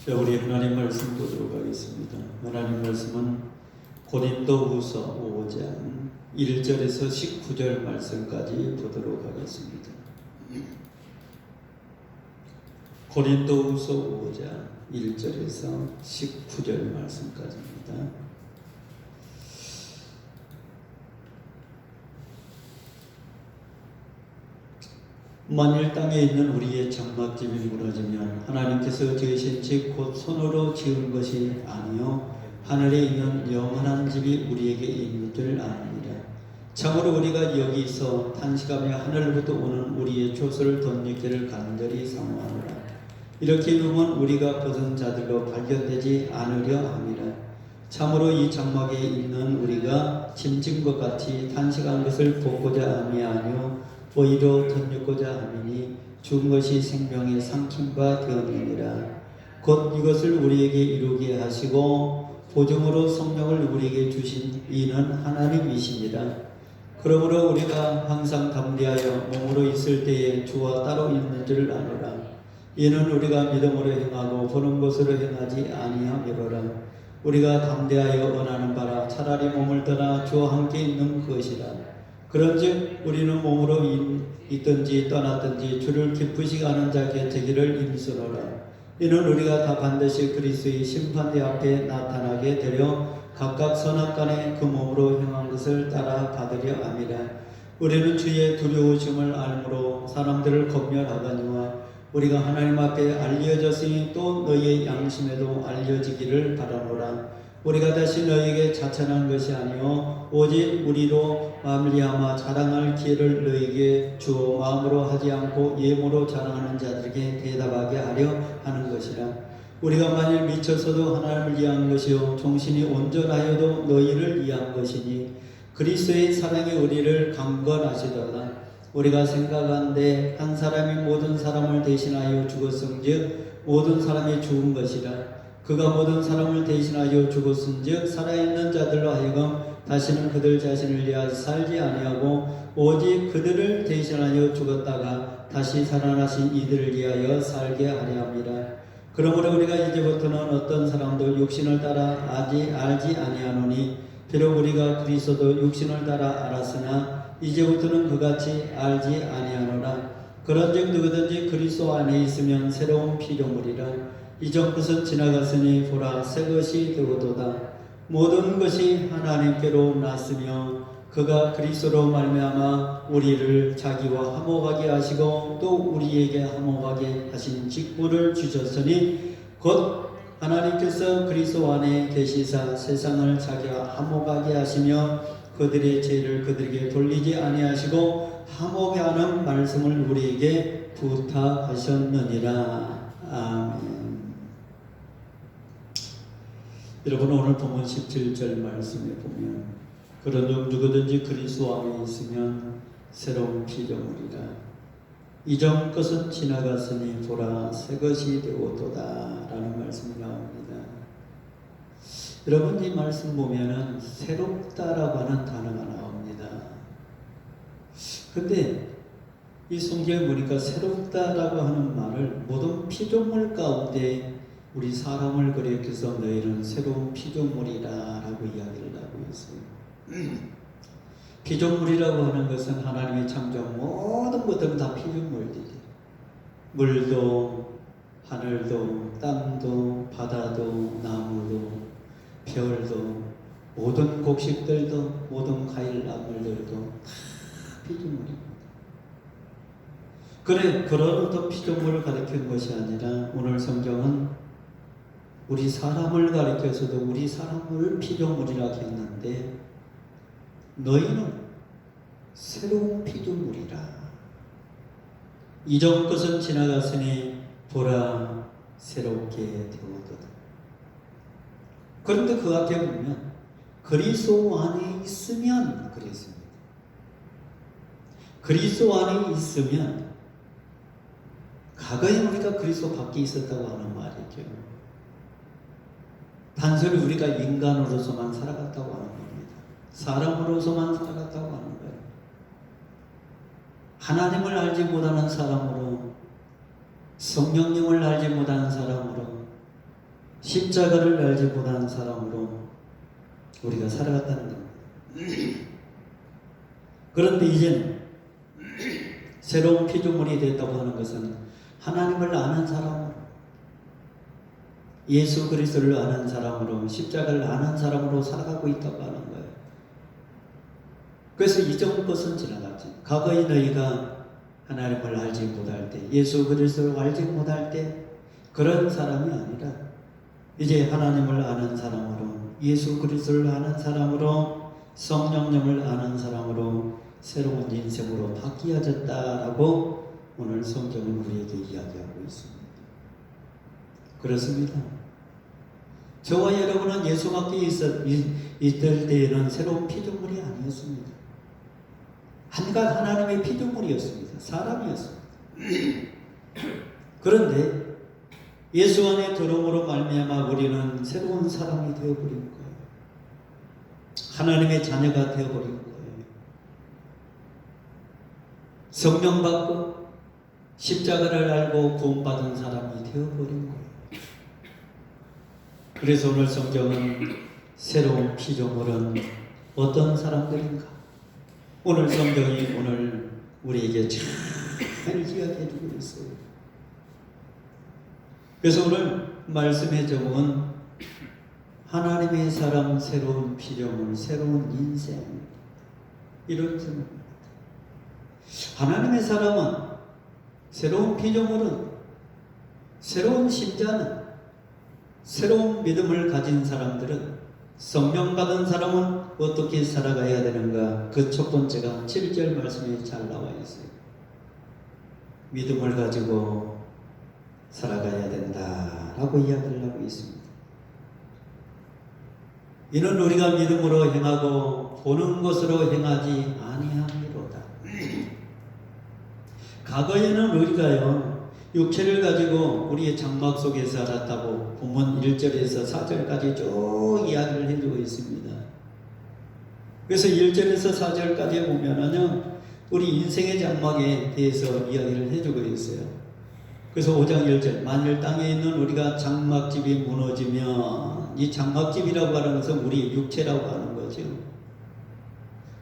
자, 우리 하나님 말씀 보도록 하겠습니다. 하나님 말씀은 고린도후서 5장 1절에서 19절 말씀까지 보도록 하겠습니다. 고린도후서 5장 1절에서 19절 말씀까지입니다. 만일 땅에 있는 우리의 장막집이 무너지면 하나님께서 지으신 집 곧 손으로 지은 것이 아니요 하늘에 있는 영원한 집이 우리에게 있는 줄 아느니라. 참으로 우리가 여기서 탄식하며 하늘로부터 오는 우리의 조소를 덧입기를 간절히 사모하노라. 이렇게 이루면 우리가 벗은 자들로 발견되지 않으려 함이라. 참으로 이 장막에 있는 우리가 짐진 것 같이 탄식한 것을 벗고자 함이 아니요 오히려 덧입고자 함이니 죽은 것이 생명의 삼킴바 되었느니라. 곧 이것을 우리에게 이루게 하시고 보증으로 성령을 우리에게 주신 이는 하나님이시니라. 그러므로 우리가 항상 담대하여 몸으로 있을 때에 주와 따로 있는 줄 아노라. 이는 우리가 믿음으로 행하고 보는 것으로 행하지 아니함이로라. 우리가 담대하여 원하는 바라 차라리 몸을 떠나 주와 함께 있는 것이라. 그런즉 우리는 몸으로 있든지 떠났든지 주를 기쁘시게 하는 자 곁에기를 임수노라. 이는 우리가 다 반드시 그리스도의 심판대 앞에 나타나게 되려 각각 선악간에 그 몸으로 행한 것을 따라 받으려 함이라. 우리는 주의 두려우심을 알므로 사람들을 검열하거니와 우리가 하나님 앞에 알려졌으니 또 너희의 양심에도 알려지기를 바라노라. 우리가 다시 너희에게 자천한 것이 아니요 오직 우리로 말미암아 자랑할 기회를 너희에게 주어 마음으로 하지 않고 예모로 자랑하는 자들에게 대답하게 하려 하는 것이라. 우리가 만일 미쳐서도 하나님을 위한 것이요 정신이 온전하여도 너희를 위한 것이니 그리스도의 사랑이 우리를 강건하시도다. 우리가 생각하는데 한 사람이 모든 사람을 대신하여 죽었은즉 모든 사람이 죽은 것이라. 그가 모든 사람을 대신하여 죽었은즉 살아있는 자들로 하여금 다시는 그들 자신을 위하여 살지 아니하고 오직 그들을 대신하여 죽었다가 다시 살아나신 이들을 위하여 살게 하려 함이라. 그러므로 우리가 이제부터는 어떤 사람도 육신을 따라 알지 아니하노니 비록 우리가 그리스도 육신을 따라 알았으나 이제부터는 그같이 알지 아니하노라. 그런즉 누구든지 그리스도 안에 있으면 새로운 피조물이라. 이전 것은 지나갔으니 보라 새 것이 되었도다. 모든 것이 하나님께로 났으며 그가 그리스도로 말미암아 우리를 자기와 화목하게 하시고 또 우리에게 화목하게 하신 직분을 주셨으니 곧 하나님께서 그리스도 안에 계시사 세상을 자기와 화목하게 하시며 그들의 죄를 그들에게 돌리지 아니하시고 화목하게 하는 말씀을 우리에게 부탁하셨느니라. 아멘. 여러분 오늘 본문 17절 말씀에 보면 그런즉 누구든지 그리스도 안에 있으면 새로운 피조물이라. 이전 것은 지나갔으니 보라 새 것이 되었도다 라는 말씀이 나옵니다. 여러분 이 말씀 보면은 새롭다라고 하는 단어가 나옵니다. 근데 이 성경에 보니까 새롭다라고 하는 말을 모든 피조물 가운데 우리 사람을 그리켜서 너희는 새로운 피조물이라라고 이야기를 하고 있어요. 피조물이라고 하는 것은 하나님의 창조한 모든 것들은 다 피조물들이에요. 물도 하늘도 땅도 바다도 나무도 별도 모든 곡식들도 모든 과일나물들도 다 피조물입니다. 그래 그런 어떤 피조물을 가리키는 것이 아니라 오늘 성경은 우리 사람을 가리켜서도 우리 사람을 피조물이라 했는데 너희는 새로운 피조물이라. 이전 것은 지나갔으니 보라 새롭게 되었도다. 그런데 그 앞에 보면 그리스도 안에 있으면 그랬습니다. 그리스도 안에 있으면 과거에 우리가 그리스도 밖에 있었다고 하는 말이죠. 단순히 우리가 인간으로서만 살아갔다고 하는 겁니다. 사람으로서만 살아갔다고 하는 거예요. 하나님을 알지 못하는 사람으로 성령님을 알지 못하는 사람으로 십자가를 알지 못한 사람으로 우리가 살아갔다는 겁니다. 그런데 이제는 새로운 피조물이 됐다고 하는 것은 하나님을 아는 사람으로, 예수 그리스도를 아는 사람으로, 십자가를 아는 사람으로 살아가고 있다고 하는 거예요. 그래서 이전 것은 지나갔지. 과거에 너희가 하나님을 알지 못할 때, 예수 그리스도를 알지 못할 때 그런 사람이 아니라 이제 하나님을 아는 사람으로, 예수 그리스도를 아는 사람으로, 성령님을 아는 사람으로 새로운 인생으로 바뀌어졌다라고 오늘 성경은 우리에게 이야기하고 있습니다. 그렇습니다. 저와 여러분은 예수와 함께 있을 때에는 새로운 피조물이 아니었습니다. 한갓 하나님의 피조물이었습니다. 사람이었습니다. 그런데 예수 안에 들어옴으로 말미암아 우리는 새로운 사람이 되어버린 거예요. 하나님의 자녀가 되어버린 거예요. 성령 받고 십자가를 알고 구원받은 사람이 되어버린 거예요. 그래서 오늘 성경은 새로운 피조물은 어떤 사람들인가? 오늘 성경이 오늘 우리에게 잘 이야기해주고 있어요. 그래서 오늘 말씀에 적은 하나님의 사람, 새로운 피조물, 새로운 인생, 이런 제목입니다. 하나님의 사람은, 새로운 피조물은, 새로운 신자는, 새로운 믿음을 가진 사람들은, 성령 받은 사람은 어떻게 살아가야 되는가? 그 첫 번째가 7절 말씀에 잘 나와 있어요. 믿음을 가지고 살아가야 된다라고 이야기를 하고 있습니다. 이는 우리가 믿음으로 행하고 보는 것으로 행하지 아니함이로다. 과거에는 우리가요, 육체를 가지고 우리의 장막 속에 살았다고 본문 1절에서 4절까지 쭉 이야기를 해주고 있습니다. 그래서 1절에서 4절까지 보면은요, 우리 인생의 장막에 대해서 이야기를 해주고 있어요. 그래서 5장 1절, 만일 땅에 있는 우리가 장막집이 무너지면, 이 장막집이라고 하는 것은 우리 육체라고 하는 거죠.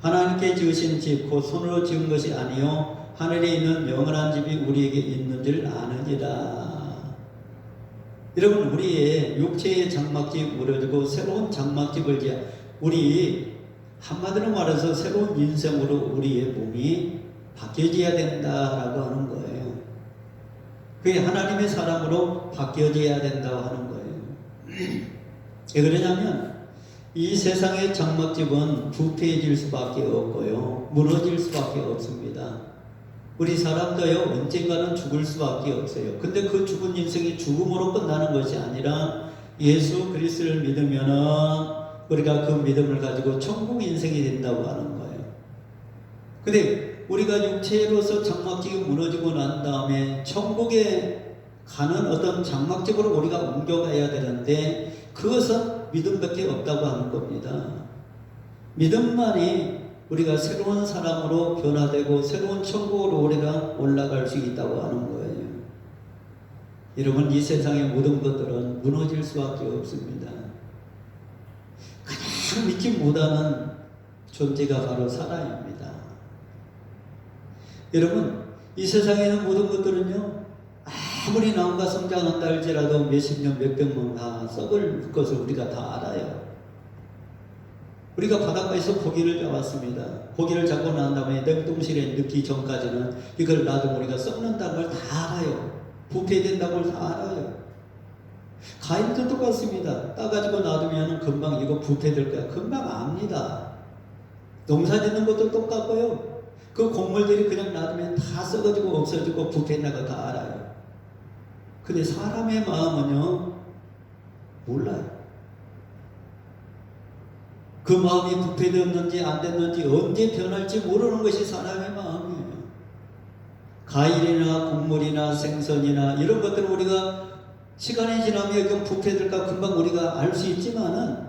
하나님께 지으신 집, 곧 손으로 지은 것이 아니요 하늘에 있는 영원한 집이 우리에게 있는 줄 아느니라. 여러분, 우리의 육체의 장막집이 무너지고 새로운 장막집을 우리 한마디로 말해서 새로운 인생으로 우리의 몸이 바뀌어져야 된다라고 하는 거예요. 그게 하나님의 사람으로 바뀌어져야 된다고 하는 거예요. 왜 그러냐면 이 세상의 장막집은 부패해질 수밖에 없고요, 무너질 수밖에 없습니다. 우리 사람도요, 언젠가는 죽을 수밖에 없어요. 근데 그 죽은 인생이 죽음으로 끝나는 것이 아니라 예수 그리스도를 믿으면은 우리가 그 믿음을 가지고 천국 인생이 된다고 하는 거예요. 근데 우리가 육체로서 장막집이 무너지고 난 다음에 천국에 가는 어떤 장막집으로 우리가 옮겨가야 되는데 그것은 믿음밖에 없다고 하는 겁니다. 믿음만이 우리가 새로운 사람으로 변화되고 새로운 천국으로 우리가 올라갈 수 있다고 하는 거예요. 여러분, 이 세상의 모든 것들은 무너질 수밖에 없습니다. 가장 믿지 못하는 존재가 바로 사람입니다. 여러분, 이 세상에 있는 모든 것들은요, 아무리 나무가 성장한다 할지라도 몇십 년, 몇백 년 다 썩을 것을 우리가 다 알아요. 우리가 바닷가에서 고기를 잡았습니다. 고기를 잡고 난 다음에 냉동실에 넣기 전까지는 이걸 놔두면 우리가 썩는다는 걸 다 알아요. 부패된다는 걸 다 알아요. 과일도 똑같습니다. 따가지고 놔두면 금방 이거 부패될 거야. 금방 압니다. 농사 짓는 것도 똑같고요. 그 곡물들이 그냥 놔두면 다 썩어지고 없어지고 부패된다는 거 다 알아요. 근데 사람의 마음은요, 몰라요. 그 마음이 부패되었는지 안 됐는지 언제 변할지 모르는 것이 사람의 마음이에요. 과일이나 곡물이나 생선이나 이런 것들은 우리가 시간이 지나면 이건 부패될까 금방 우리가 알 수 있지만은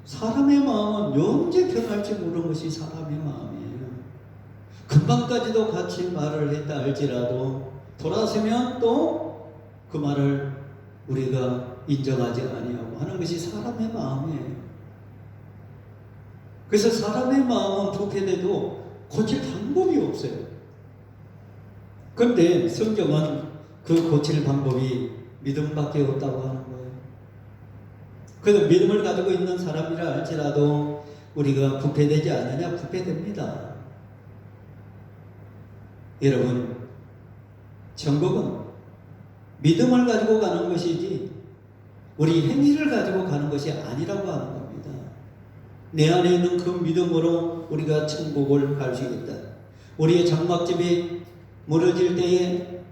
사람의 마음은 언제 변할지 모르는 것이 사람의 마음이에요. 금방까지도 같이 말을 했다 할지라도 돌아서면 또 그 말을 우리가 인정하지 아니하고 하는 것이 사람의 마음이에요. 그래서 사람의 마음은 부패돼도 고칠 방법이 없어요. 그런데 성경은 그 고칠 방법이 믿음밖에 없다고 하는 거예요. 그래서 믿음을 가지고 있는 사람이라 할지라도 우리가 부패되지 않느냐? 부패됩니다. 여러분, 천국은 믿음을 가지고 가는 것이지 우리 행위를 가지고 가는 것이 아니라고 하는 겁니다. 내 안에 있는 그 믿음으로 우리가 천국을 갈 수 있다. 우리의 장막집이 무너질 때에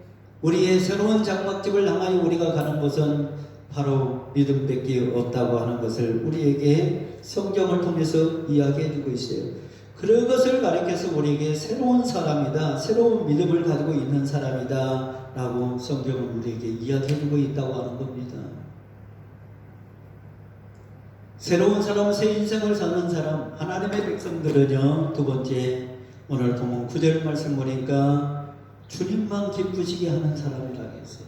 우리의 새로운 장막집을 향하여 우리가 가는 것은 바로 믿음밖에 없다고 하는 것을 우리에게 성경을 통해서 이야기해 주고 있어요. 그런 것을 가리켜서 우리에게 새로운 사람이다, 새로운 믿음을 가지고 있는 사람이다 라고 성경은 우리에게 이야기해 주고 있다고 하는 겁니다. 새로운 사람, 새 인생을 사는 사람, 하나님의 백성들은요, 두 번째 오늘 본문 9절 말씀 보니까 주님만 기쁘시게 하는 사람이라고 했어요.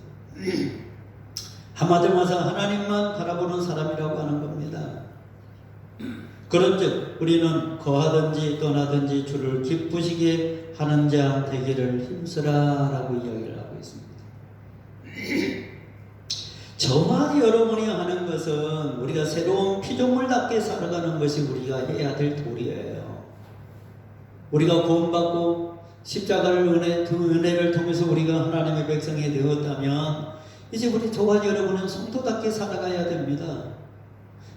한마디로 말해서 하나님만 바라보는 사람이라고 하는 겁니다. 그런즉 우리는 거하든지 떠나든지 주를 기쁘시게 하는 자 되기를 힘쓰라라고 이야기를 하고 있습니다. 저와 여러분이 하는 것은 우리가 새로운 피조물답게 살아가는 것이 우리가 해야 될 도리예요. 우리가 구원받고 십자가를 은혜를 통해서 우리가 하나님의 백성이 되었다면 이제 우리 저와 여러분은 성도답게 살아가야 됩니다.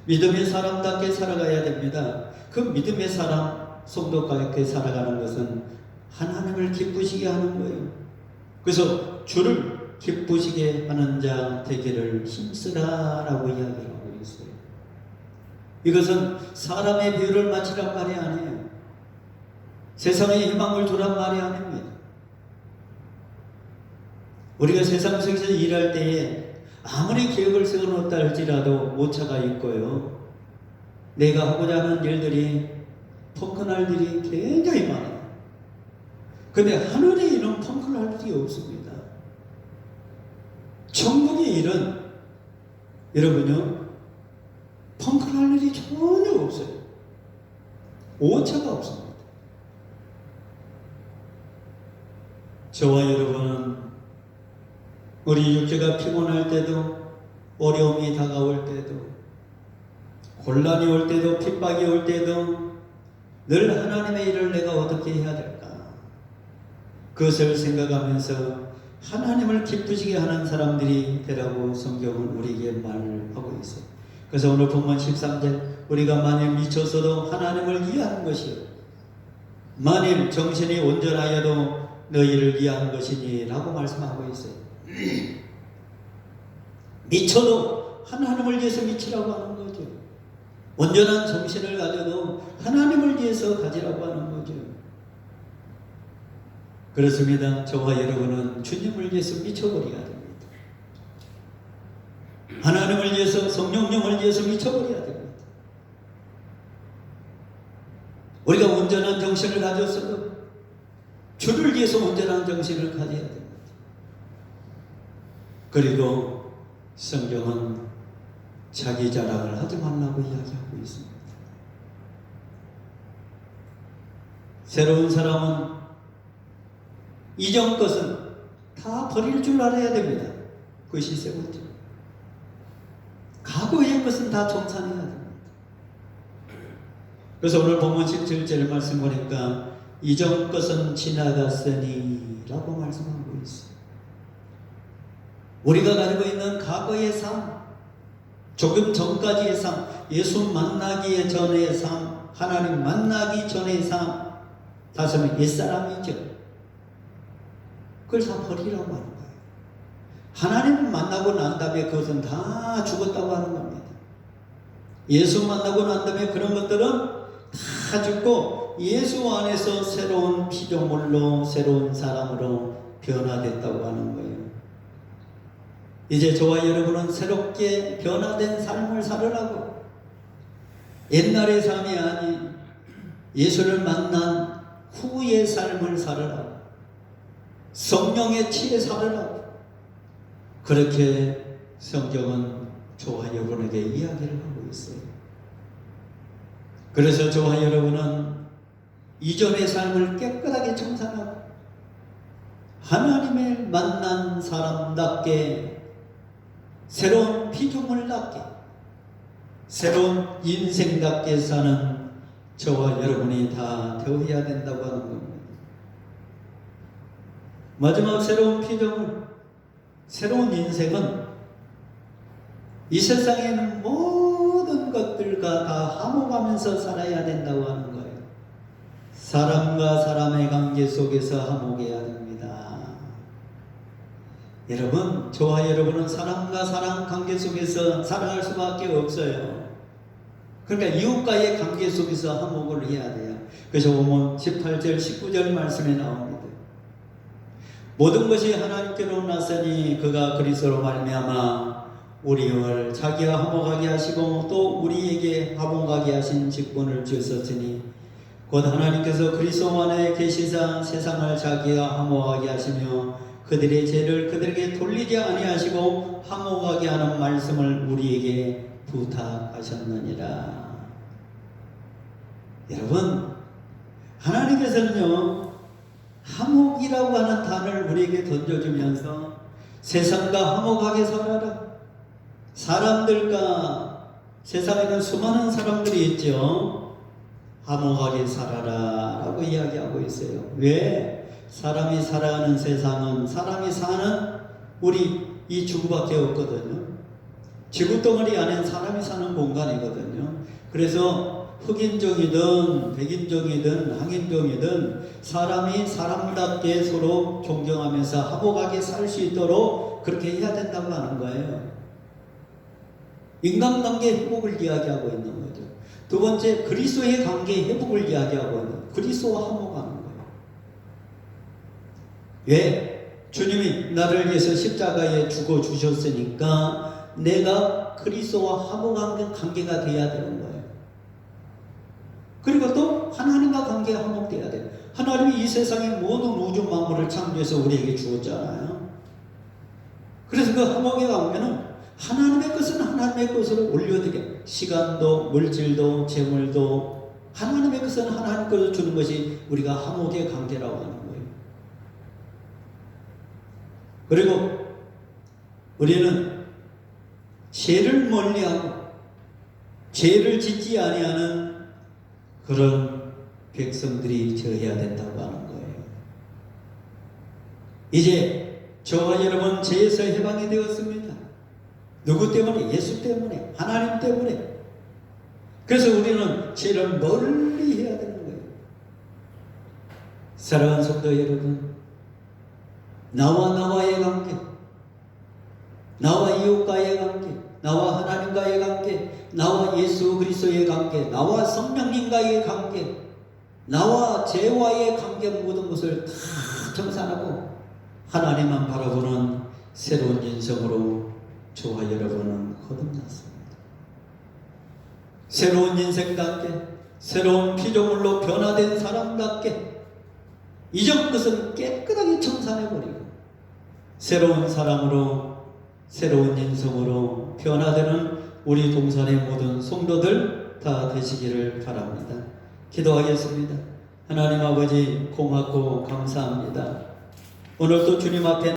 믿음의 사람답게 살아가야 됩니다. 그 믿음의 사람, 성도답게 살아가는 것은 하나님을 기쁘시게 하는 거예요. 그래서 주를 기쁘시게 하는 자 되기를 힘쓰라라고 이야기를 하고 있어요. 이것은 사람의 비유를 맞추란 말이 아니에요. 세상에 희망을 두란 말이 아닙니다. 우리가 세상 속에서 일할 때에 아무리 계획을 세워놓았다 할지라도 오차가 있고요. 내가 하고자 하는 일들이 펑크날 일이 굉장히 많아요. 그런데 하늘의 일은 펑크날 일이 없습니다. 천국의 일은 여러분요, 펑크날 일이 전혀 없어요. 오차가 없습니다. 저와 여러분은 우리 육체가 피곤할 때도, 어려움이 다가올 때도, 곤란이 올 때도, 핍박이 올 때도 늘 하나님의 일을 내가 어떻게 해야 될까? 그것을 생각하면서 하나님을 기쁘시게 하는 사람들이 되라고 성경은 우리에게 말을 하고 있어요. 그래서 오늘 본문 13절, 우리가 만일 미쳐서도 하나님을 이해하는 것이요, 만일 정신이 온전하여도 너희를 이해한 것이니 라고 말씀하고 있어요. 미쳐도 하나님을 위해서 미치라고 하는 거죠. 온전한 정신을 가져도 하나님을 위해서 가지라고 하는 거죠. 그렇습니다. 저와 여러분은 주님을 위해서 미쳐버려야 됩니다. 하나님을 위해서, 성령님을 위해서 미쳐버려야 됩니다. 우리가 온전한 정신을 가졌어도 주를 위해서 온전한 정신을 가져야 됩니다. 그리고 성경은 자기 자랑을 하지 말라고 이야기하고 있습니다. 새로운 사람은 이전 것은 다 버릴 줄 알아야 됩니다. 그것이 세 번째. 과거의 것은 다 정산해야 됩니다. 그래서 오늘 본문 17절 말씀 보니까 이전 것은 지나갔으니 라고 말씀하고 있어요. 우리가 가지고 있는 과거의 삶, 조금 전까지의 삶, 예수 만나기 전의 삶, 하나님 만나기 전의 삶, 다시는 옛사람이죠. 그걸 다 버리라고 하는 거예요. 하나님을 만나고 난 다음에 그것은 다 죽었다고 하는 겁니다. 예수 만나고 난 다음에 그런 것들은 다 죽고 예수 안에서 새로운 피조물로, 새로운 사람으로 변화됐다고 하는 거예요. 이제 저와 여러분은 새롭게 변화된 삶을 살으라고, 옛날의 삶이 아닌 예수를 만난 후의 삶을 살으라고, 성령의 치에 살으라고, 그렇게 성경은 저와 여러분에게 이야기를 하고 있어요. 그래서 저와 여러분은 이전의 삶을 깨끗하게 청산하고 하나님을 만난 사람답게 새로운 피조물답게 새로운 인생답게 사는 저와 여러분이 다 되어야 된다고 하는 겁니다. 마지막 새로운 피조물, 새로운 인생은 이 세상에 있는 모든 것들과 다 화목하면서 살아야 된다고 하는 거예요. 사람과 사람의 관계 속에서 화목해야 됩니다. 여러분, 저와 여러분은 사람과 사람 관계 속에서 살아갈 수밖에 없어요. 그러니까 이웃과의 관계 속에서 화목을 해야 돼요. 그래서 보면 18절, 19절 말씀에 나옵니다. 모든 것이 하나님께로 났으니 그가 그리스도로 말미암아 우리를 자기와 화목하게 하시고 또 우리에게 화목하게 하신 직분을 주셨으니 곧 하나님께서 그리스도 안에 계시사 세상을 자기와 화목하게 하시며 그들의 죄를 그들에게 돌리지 아니하시고 화목하게 하는 말씀을 우리에게 부탁하셨느니라. 여러분, 하나님께서는요 화목이라고 하는 단어를 우리에게 던져주면서 세상과 화목하게 살아라. 사람들과 세상에는 수많은 사람들이 있죠. 화목하게 살아라 라고 이야기하고 있어요. 왜? 사람이 살아가는 세상은 사람이 사는 우리 이 지구밖에 없거든요. 지구덩어리 안엔 사람이 사는 공간이거든요. 그래서 흑인종이든 백인종이든 황인종이든 사람이 사람답게 서로 존경하면서 화목하게 살 수 있도록 그렇게 해야 된다고 하는 거예요. 인간관계 회복을 이야기하고 있는 거죠. 두 번째, 그리스도의 관계 회복을 이야기하고 있는 거예요. 그리스도와 화목하는 거예요. 왜? 주님이 나를 위해서 십자가에 죽어 주셨으니까 내가 그리스도와 화목한 관계가 되어야 되는 거예요. 그리고 또 하나님과 관계가 화목되어야 돼요. 하나님이 이 세상의 모든 우주 만물을 창조해서 우리에게 주었잖아요. 그래서 그 화목에 가면은 하나님의 것은 하나님의 것으로 올려드려. 시간도 물질도 재물도 하나님의 것은 하나님 것을 주는 것이 우리가 화목의 관계라고 하는 거예요. 그리고 우리는 죄를 멀리하고 죄를 짓지 아니하는 그런 백성들이 되어야 된다고 하는 거예요. 이제 저와 여러분 죄에서 해방이 되었습니다. 누구 때문에? 예수 때문에, 하나님 때문에. 그래서 우리는 죄를 멀리 해야 되는 거예요. 사랑하는 성도 여러분, 나와의 관계, 나와 이웃과의 관계, 나와 하나님과의 관계, 나와 예수 그리스도의 관계, 나와 성령님과의 관계, 나와 죄와의 관계 모든 것을 다 청산하고 하나님만 바라보는 새로운 인생으로 저와 여러분은 거듭났습니다. 새로운 인생답게, 새로운 피조물로 변화된 사람답게 이전 것은 깨끗하게 청산해버리고 새로운 사람으로, 새로운 인생으로 변화되는 우리 동산의 모든 성도들 다 되시기를 바랍니다. 기도하겠습니다. 하나님 아버지 고맙고 감사합니다. 오늘도 주님 앞에